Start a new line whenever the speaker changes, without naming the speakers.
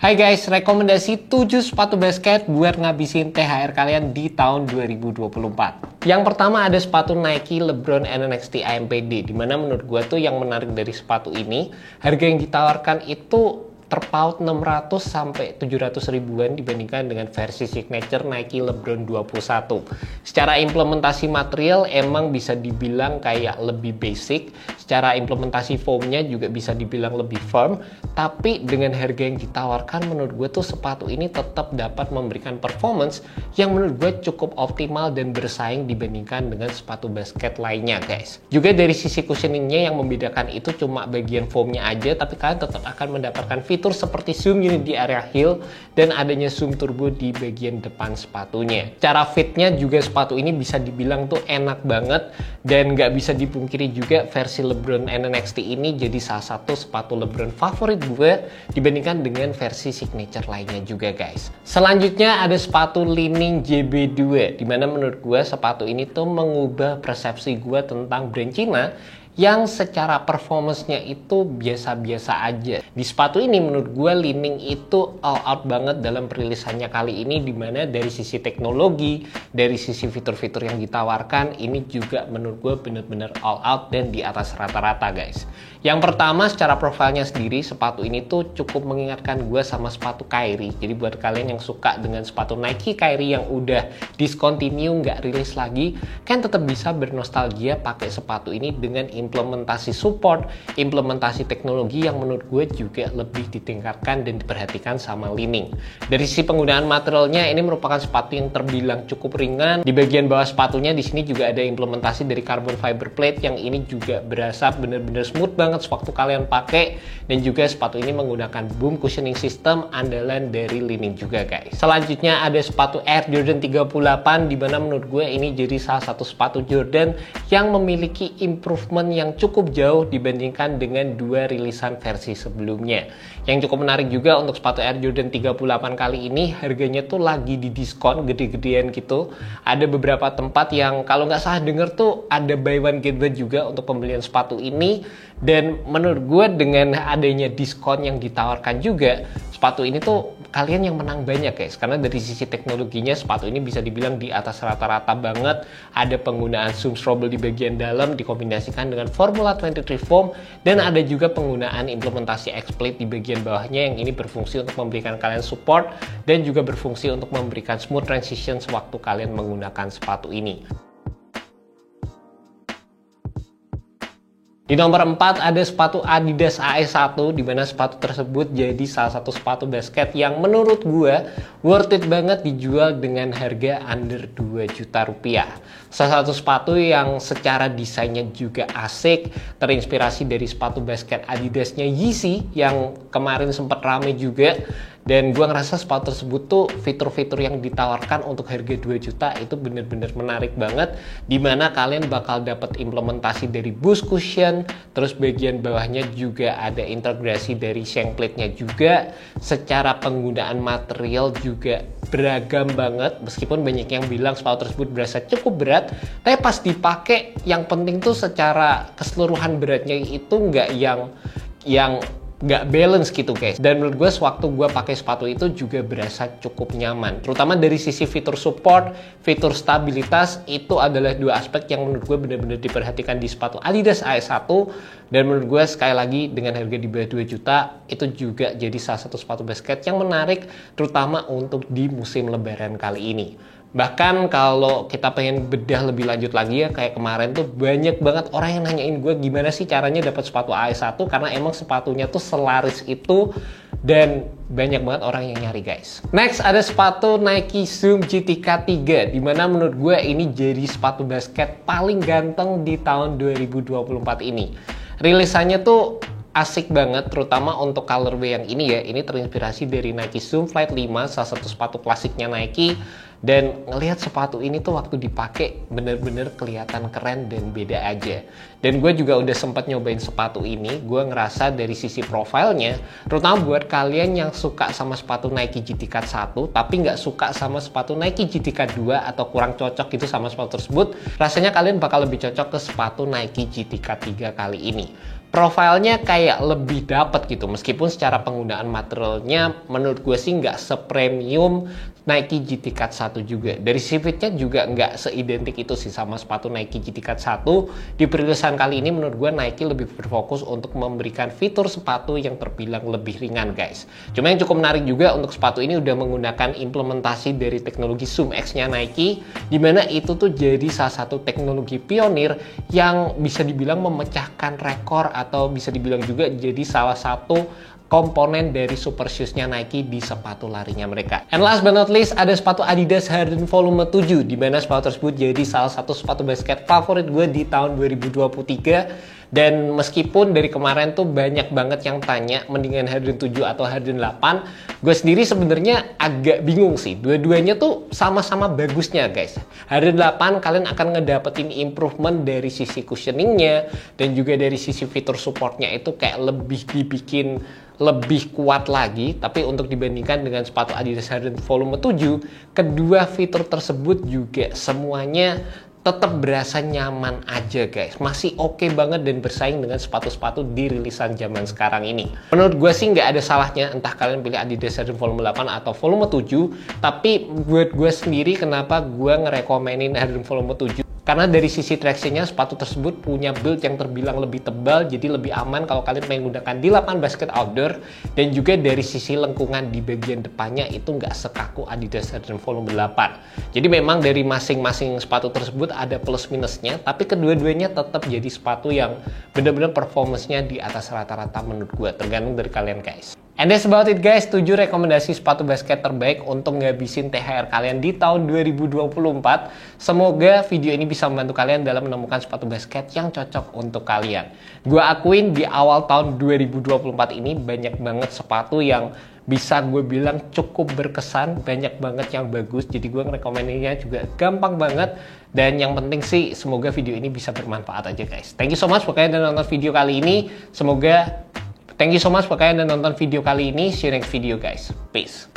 Hai guys, rekomendasi 7 sepatu basket buat ngabisin THR kalian di tahun 2024. Yang pertama ada sepatu Nike LeBron NXT AMPD, dimana menurut gue tuh yang menarik dari sepatu ini, harga yang ditawarkan itu terpaut 600 sampai 700 ribuan dibandingkan dengan versi signature Nike LeBron 21. Secara implementasi material emang bisa dibilang kayak lebih basic, secara implementasi foamnya juga bisa dibilang lebih firm, tapi dengan harga yang ditawarkan menurut gue tuh sepatu ini tetap dapat memberikan performance yang menurut gue cukup optimal dan bersaing dibandingkan dengan sepatu basket lainnya guys. Juga dari sisi cushioningnya yang membedakan itu cuma bagian foamnya aja, tapi kalian tetap akan mendapatkan fitur seperti zoom unit di area heel dan adanya zoom turbo di bagian depan sepatunya. Cara fitnya juga sepatu ini bisa dibilang tuh enak banget, dan nggak bisa dipungkiri juga versi LeBron NXT ini jadi salah satu sepatu LeBron favorit gue dibandingkan dengan versi signature lainnya juga guys. Selanjutnya ada sepatu Li-Ning JB2, dimana menurut gue sepatu ini tuh mengubah persepsi gue tentang brand Cina yang secara performance-nya itu biasa-biasa aja. Di sepatu ini menurut gue Li-Ning itu all out banget dalam perilisannya kali ini, dimana dari sisi teknologi, dari sisi fitur-fitur yang ditawarkan, ini juga menurut gue bener-bener all out dan di atas rata-rata guys. Yang pertama secara profilnya sendiri, sepatu ini tuh cukup mengingatkan gue sama sepatu Kyrie. Jadi buat kalian yang suka dengan sepatu Nike Kyrie yang udah discontinue, nggak rilis lagi, kan tetap bisa bernostalgia pakai sepatu ini dengan implementasi support, implementasi teknologi yang menurut gue juga lebih ditingkatkan dan diperhatikan sama Li-Ning. Dari sisi penggunaan materialnya, ini merupakan sepatu yang terbilang cukup ringan. Di bagian bawah sepatunya di sini juga ada implementasi dari carbon fiber plate yang ini juga berasa bener-bener smooth banget sewaktu kalian pakai, dan juga sepatu ini menggunakan boom cushioning system andalan dari Li-Ning juga guys. Selanjutnya ada sepatu Air Jordan 38, di mana menurut gue ini jadi salah satu sepatu Jordan yang memiliki improvement yang cukup jauh dibandingkan dengan dua rilisan versi sebelumnya. Yang cukup menarik juga untuk sepatu Air Jordan 38 kali ini, harganya tuh lagi di diskon gede-gedean gitu. Ada beberapa tempat yang kalau nggak salah denger tuh ada buy one get one juga untuk pembelian sepatu ini, dan menurut gue dengan adanya diskon yang ditawarkan juga, sepatu ini tuh kalian yang menang banyak guys, karena dari sisi teknologinya sepatu ini bisa dibilang di atas rata-rata banget. Ada penggunaan zoom stroble di bagian dalam dikombinasikan dengan Formula 23 foam, dan ada juga penggunaan implementasi X-Plate di bagian bawahnya yang ini berfungsi untuk memberikan kalian support dan juga berfungsi untuk memberikan smooth transition sewaktu kalian menggunakan sepatu ini. Di nomor 4 ada sepatu Adidas AE1, di mana sepatu tersebut jadi salah satu sepatu basket yang menurut gue worth it banget dijual dengan harga under 2 juta rupiah. Salah satu sepatu yang secara desainnya juga asik, terinspirasi dari sepatu basket Adidasnya Yeezy yang kemarin sempat rame juga. Dan gue ngerasa sepatu tersebut tuh fitur-fitur yang ditawarkan untuk harga 2 juta itu bener-bener menarik banget, dimana kalian bakal dapat implementasi dari boost cushion, terus bagian bawahnya juga ada integrasi dari shank plate-nya juga. Secara penggunaan material juga beragam banget, meskipun banyak yang bilang sepatu tersebut berasa cukup berat, tapi pas dipakai yang penting tuh secara keseluruhan beratnya itu nggak yang nggak balance gitu guys. Dan menurut gue sewaktu gue pakai sepatu itu juga berasa cukup nyaman, terutama dari sisi fitur support, fitur stabilitas. Itu adalah dua aspek yang menurut gue benar-benar diperhatikan di sepatu Adidas AE1, dan menurut gue sekali lagi dengan harga di bawah 2 juta itu juga jadi salah satu sepatu basket yang menarik, terutama untuk di musim lebaran kali ini. Bahkan kalau kita pengen bedah lebih lanjut lagi ya, kayak kemarin tuh banyak banget orang yang nanyain gue gimana sih caranya dapat sepatu AE1, karena emang sepatunya tuh selaris itu dan banyak banget orang yang nyari guys. Next ada sepatu Nike Zoom GTK3, dimana menurut gue ini jadi sepatu basket paling ganteng di tahun 2024 ini. Rilisannya tuh asik banget, terutama untuk colorway yang ini ya. Ini terinspirasi dari Nike Zoom Flight 5, salah satu sepatu klasiknya Nike. Dan ngelihat sepatu ini tuh waktu dipakai bener-bener kelihatan keren dan beda aja. Dan gue juga udah sempat nyobain sepatu ini, gue ngerasa dari sisi profilnya, terutama buat kalian yang suka sama sepatu Nike GT Cut 1 tapi nggak suka sama sepatu Nike GT Cut 2 atau kurang cocok gitu sama sepatu tersebut, rasanya kalian bakal lebih cocok ke sepatu Nike GT Cut 3 kali ini. Profilnya kayak lebih dapet gitu, meskipun secara penggunaan materialnya menurut gue sih nggak sepremium Nike GT Cut 1 juga. Dari sisi fitnya juga nggak seidentik itu sih sama sepatu Nike GT Cut 1. Di perilisan kali ini menurut gue Nike lebih berfokus untuk memberikan fitur sepatu yang terbilang lebih ringan guys. Cuma yang cukup menarik juga untuk sepatu ini udah menggunakan implementasi dari teknologi Zoom X-nya Nike, dimana itu tuh jadi salah satu teknologi pionir yang bisa dibilang memecahkan rekor atau bisa dibilang juga jadi salah satu komponen dari super shoes-nya Nike di sepatu larinya mereka. And last but not least, ada sepatu Adidas Harden Volume 7, di mana sepatu tersebut jadi salah satu sepatu basket favorit gue di tahun 2023. Dan meskipun dari kemarin tuh banyak banget yang tanya mendingan Harden 7 atau Harden 8, gue sendiri sebenarnya agak bingung sih. Dua-duanya tuh sama-sama bagusnya guys. Harden 8 kalian akan ngedapetin improvement dari sisi cushioningnya dan juga dari sisi fitur supportnya itu kayak lebih dibikin lebih kuat lagi. Tapi untuk dibandingkan dengan sepatu Adidas Harden Volume 7, kedua fitur tersebut juga semuanya tetap berasa nyaman aja guys. Masih oke banget dan bersaing dengan sepatu-sepatu di rilisan zaman sekarang ini. Menurut gue sih nggak ada salahnya entah kalian pilih Adidas Harden Volume 8 atau Volume 7. Tapi buat gue sendiri kenapa gue ngerekomenin Harden Volume 7? Karena dari sisi traksinya sepatu tersebut punya build yang terbilang lebih tebal, jadi lebih aman kalau kalian menggunakan di lapangan basket outdoor. Dan juga dari sisi lengkungan di bagian depannya itu nggak sekaku Adidas Harden Volume 8. Jadi memang dari masing-masing sepatu tersebut ada plus minusnya, tapi kedua-duanya tetap jadi sepatu yang benar-benar performance-nya di atas rata-rata menurut gue, tergantung dari kalian guys. And that's about it guys, 7 rekomendasi sepatu basket terbaik untuk ngabisin THR kalian di tahun 2024. Semoga video ini bisa membantu kalian dalam menemukan sepatu basket yang cocok untuk kalian. Gue akuin di awal tahun 2024 ini banyak banget sepatu yang bisa gue bilang cukup berkesan, banyak banget yang bagus, jadi gue ngerekomendasinya juga gampang banget. Dan yang penting sih semoga video ini bisa bermanfaat aja guys. Thank you so much buat kalian yang nonton video kali ini. Thank you so much buat kalian yang nonton video kali ini. See you next video guys. Peace.